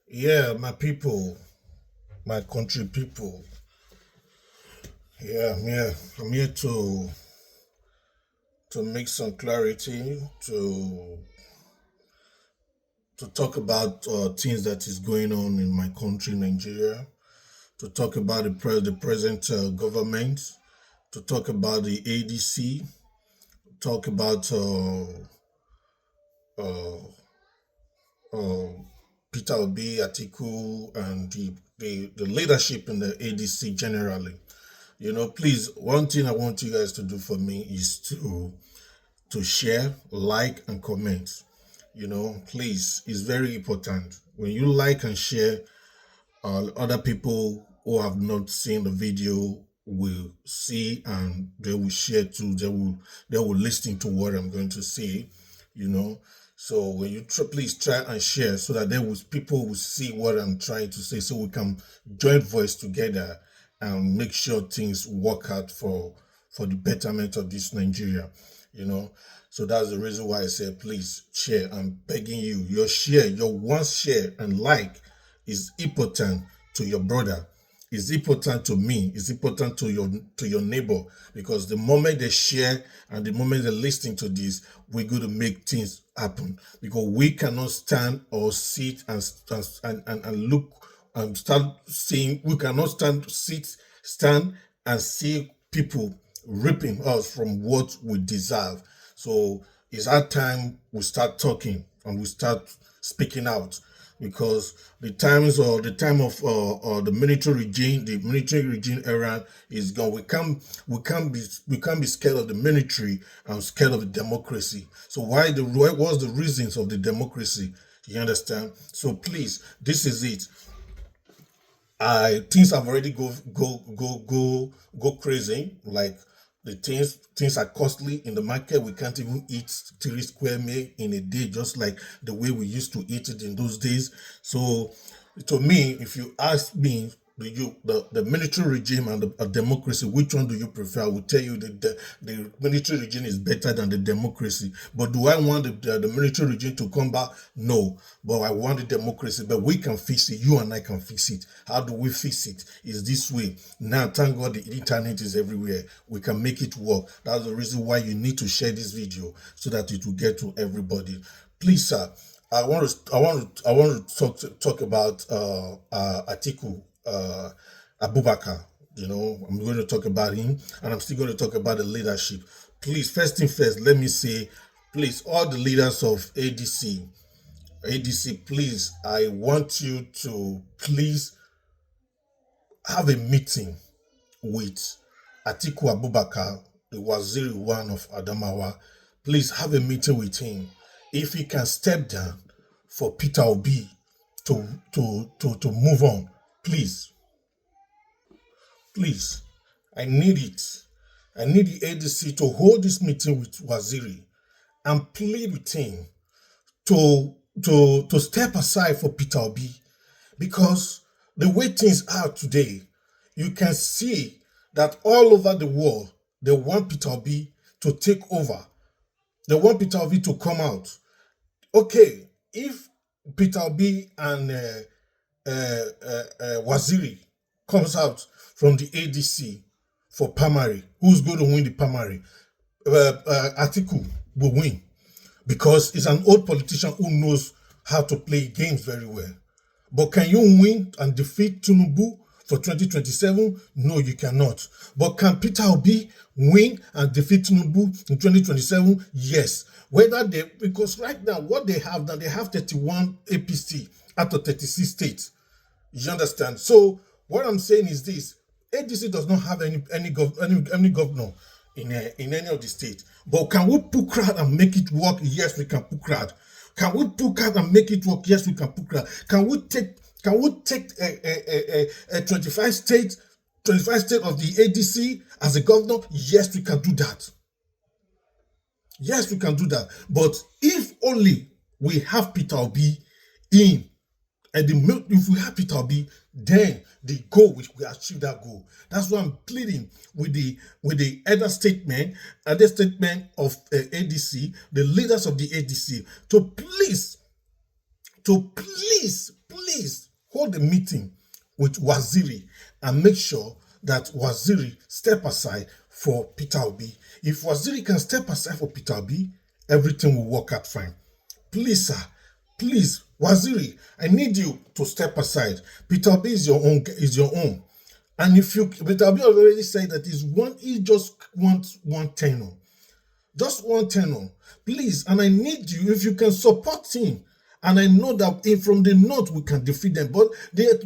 Yeah, my people, my country people. Yeah, I'm here to make some clarity, to talk about things that is going on in my country, Nigeria. To talk about the present government. To talk about the ADC. Talk about uh, uh, Peter Obi, Atiku, and the leadership in the ADC generally. Please, one thing I want you guys to do for me is to share, like, and comment. Please, it's very important. When you like and share, other people who have not seen the video will see and they will share too. They will listen to what I'm going to say. You know, so when you please try and share so that people will see what I'm trying to say, so we can join voice together and make sure things work out for the betterment of this Nigeria. You know, so that's the reason why I say please share. I'm begging you. Your one share and like is important to your brother, is important to me, is important to your neighbor, because the moment they share and the moment they listen to this, we're going to make things happen, because we cannot stand or sit and look and start seeing. We cannot stand and see people ripping us from what we deserve. So it's our time we start talking and we start speaking out, because the time of the military regime era is gone. We can't be scared of the military and scared of the democracy. So what was the reasons of the democracy? You understand? So please, this is it. I Things have already go crazy. Like, the things are costly in the market. We can't even eat 3 square meal in a day, just like the way we used to eat it in those days. So, to me, if you ask me, the military regime and the democracy, which one do you prefer? I will tell you that the military regime is better than the democracy. But do I want the military regime to come back? No. But I want the democracy. But we can fix it. You and I can fix it. How do we fix it? It's this way. Now, thank God the internet is everywhere. We can make it work. That's the reason why you need to share this video, so that it will get to everybody. Please, sir. I want to talk about Atiku Abubakar. I'm going to talk about him, and I'm still going to talk about the leadership. Please, first thing first, let me say, please, all the leaders of ADC, please, I want you to please have a meeting with Atiku Abubakar, the Waziri of Adamawa. Please have a meeting with him. If he can step down for Peter Obi to move on, please, please, I need it. I need the ADC to hold this meeting with Waziri and plead with him to step aside for Peter Obi, because the way things are today, you can see that all over the world they want Peter Obi to take over. They want Peter Obi to come out. Okay, if Peter Obi and Waziri comes out from the ADC for primary, who's going to win the primary? Atiku will win, because he's an old politician who knows how to play games very well. But can you win and defeat Tinubu for 2027? No, you cannot. But can Peter Obi win and defeat Tinubu in 2027? Yes. Because right now, what they have now, they have 31 APC out of 36 states. You understand? So what I'm saying is this: ADC does not have any governor in any of the states. But can we put crowd and make it work? Yes, we can put crowd. Can we put crowd and make it work? Yes, we can put crowd. Can we take a 25 state of the ADC as a governor? Yes, we can do that. Yes, we can do that. But if only we have Peter Obi in, and if we have Peter Obi, then the goal, we achieve that goal. That's why I'm pleading with the other statement of ADC, the leaders of the ADC, to to please hold a meeting with Waziri and make sure that Waziri step aside for Peter Obi. If Waziri can step aside for Peter Obi, everything will work out fine. Please, sir, please, Waziri, I need you to step aside. Peter Obi is your own. And if you, Peter Obi already said that he just wants one tenure. Just one tenure. Please, and I need you, if you can support him. And I know that if from the north we can defeat them, but the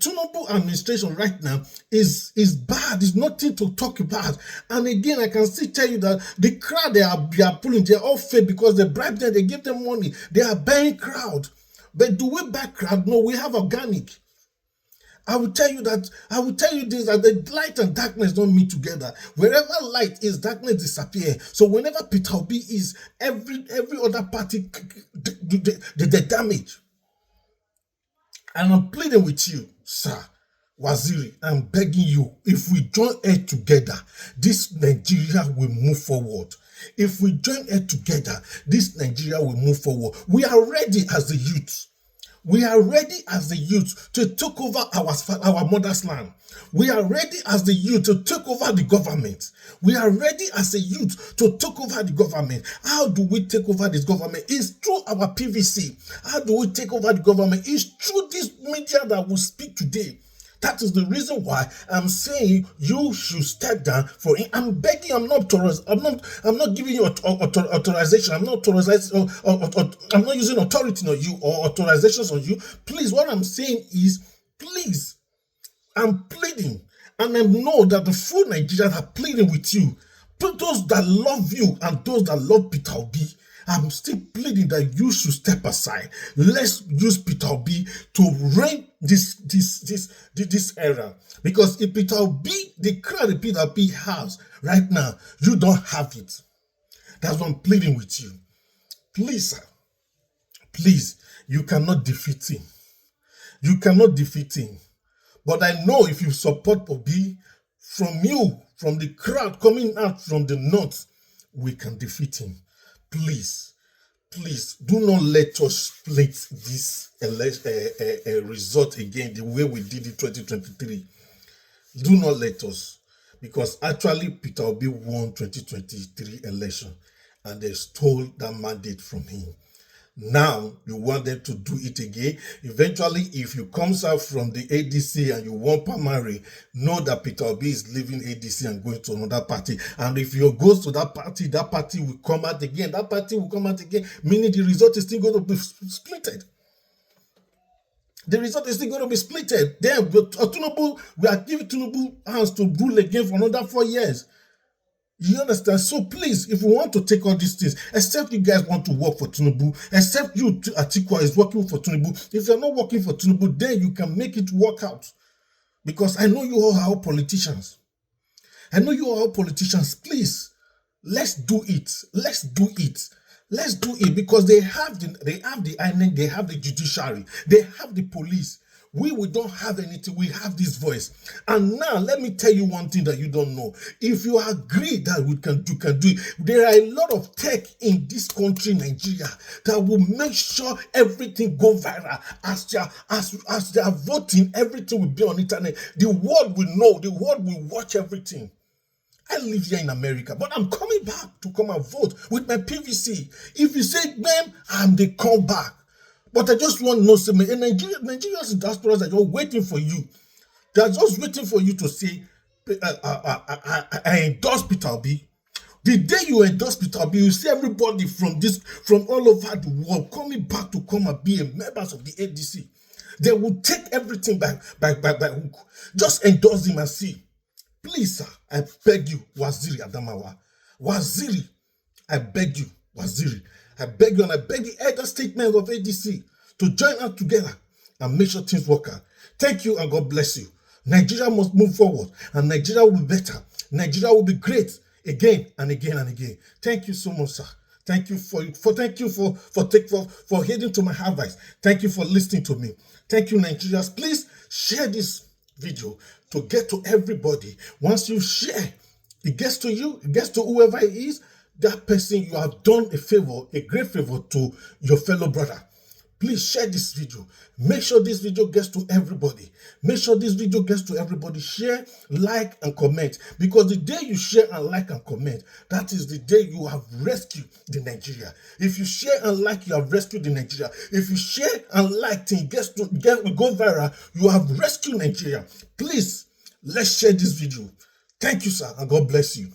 Tinubu administration right now is bad. It's nothing to talk about. And again, I can still tell you that the crowd they are pulling, they're all fake because they bribe them, they give them money. They are buying crowd. But do we buy crowd? No, we have organic. I will tell you this, that the light and darkness don't meet together. Wherever light is, darkness disappears. So whenever Peter Obi is, every other party, the damage. And I'm pleading with you, sir, Waziri, I'm begging you, if we join head together, this Nigeria will move forward. If we join head together, this Nigeria will move forward. We are ready as the youth. We are ready as the youth to take over our mother's land. We are ready as the youth to take over the government. We are ready as the youth to take over the government. How do we take over this government? It's through our PVC. How do we take over the government? It's through this media that will speak today. That is the reason why I'm saying you should step down for it. I'm begging. I'm not giving you authorization. I'm not authorizing. I'm not using authority on you or authorizations on you. Please, what I'm saying is, please, I'm pleading, and I know that the full Nigerians are pleading with you. But those that love you and those that love Peter Obi, I'm still pleading that you should step aside. Let's use Peter Obi to reign this era. Because if Peter Obi, the crowd that Peter Obi has right now, you don't have it. That's what I'm pleading with you. Please, sir. Please, you cannot defeat him. You cannot defeat him. But I know if you support Obi, from the crowd coming out from the north, we can defeat him. Please, do not let us split this result again the way we did in 2023. Do not let us. Because actually, Peter Obi won 2023 election and they stole that mandate from him. Now, you want them to do it again. Eventually, if you comes out from the ADC and you want primary, know that Peter Obi is leaving ADC and going to another party. And if you go to that party will come out again. That party will come out again, meaning the result is still going to be splitted. The result is still going to be splitted. Then, Tinubu, we are giving Tinubu hands to rule again for another 4 years. You understand? So please, if we want to take all these things, except you guys want to work for Tinubu, except you, Atiku, is working for Tinubu. If you're not working for Tinubu, then you can make it work out. Because I know you all are politicians. I know you are all politicians. Please, let's do it. Let's do it. Let's do it because they have the INEC, they have the judiciary, they have the police. We don't have anything. We have this voice. And now, let me tell you one thing that you don't know. If you agree that you can do it, there are a lot of tech in this country, Nigeria, that will make sure everything go viral. As they are voting, everything will be on internet. The world will know. The world will watch everything. I live here in America, but I'm coming back to come and vote with my PVC. If you say, "Ma'am, they come back." But I just want to know something. Nigerians and diasporas are just waiting for you. They are just waiting for you to say, I endorse Peter Obi. The day you endorse Peter Obi, you see everybody from all over the world coming back to come and be members of the ADC. They will take everything by hook. Just endorse him and see. Please, sir, I beg you, Waziri Adamawa. Waziri, I beg you, Waziri. I beg you and I beg the elder statement of ADC to join us together and make sure things work out. Thank you and God bless you. Nigeria must move forward and Nigeria will be better. Nigeria will be great again and again and again. Thank you so much, sir. Thank you for heading to my advice. Thank you for listening to me. Thank you, Nigerians. Please share this video to get to everybody. Once you share, it gets to you, it gets to whoever it is. That person, you have done a favor, a great favor to your fellow brother. Please share this video. Make sure this video gets to everybody. Make sure this video gets to everybody. Share, like, and comment. Because the day you share and like and comment, that is the day you have rescued the Nigeria. If you share and like, you have rescued the Nigeria. If you share and like, thing go viral, you have rescued Nigeria. Please, let's share this video. Thank you, sir, and God bless you.